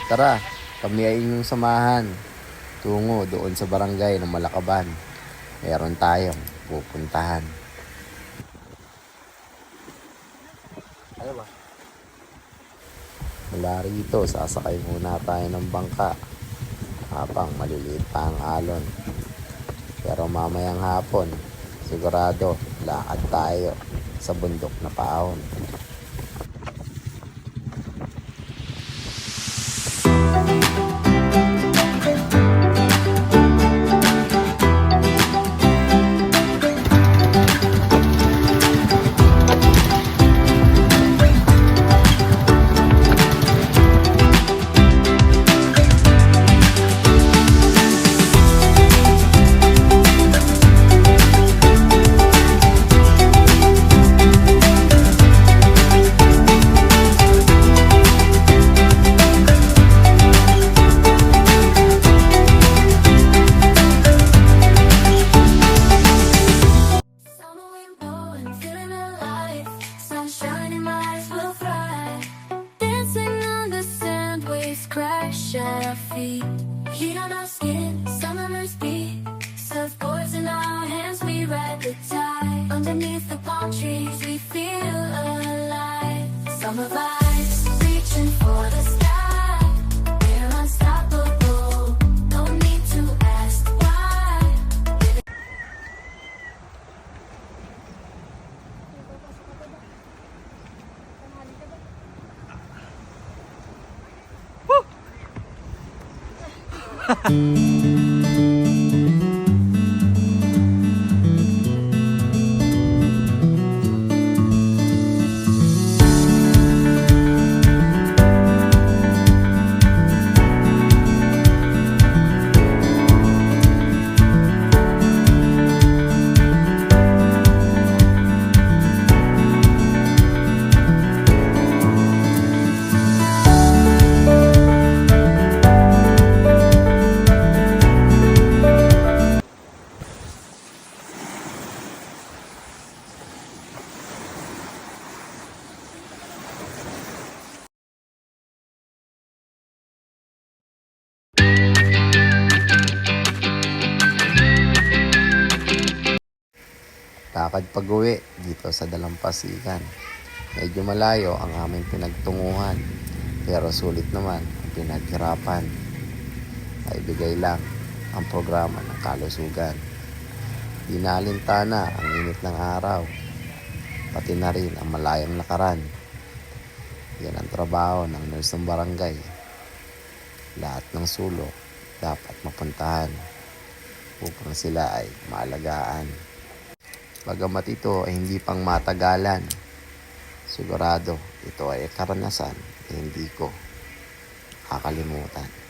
Tara, kami ay inyong samahan tungo doon sa barangay ng Malakaban. Meron tayong pupuntahan. Ano ba? Mula rito, sasakay muna tayo ng bangka habang maliliit pa ang alon. Pero mamayang hapon, sigurado, lakad tayo sa bundok na paahon. Crash at our feet, heat on our skin, summer's beat. Surfboards in our hands, we ride the tide. Underneath the palm trees, we feel alive. Summer vibes, reaching for the sky. We're unstoppable, no need to ask why. Lakad pag-uwi dito sa Dalampasigan. Medyo malayo ang aming pinagtunguhan, pero sulit naman ang pinaghirapan. Naibigay lang ang programa ng kalusugan. Di naalintana ang init ng araw, pati na rin ang malayang lakaran. Yan ang trabaho ng nurse ng barangay. Lahat ng sulok dapat mapuntahan upang sila ay maalagaan. Bagamat ito ay hindi pang matagalan, sigurado ito ay karanasan na hindi ko kakalimutan.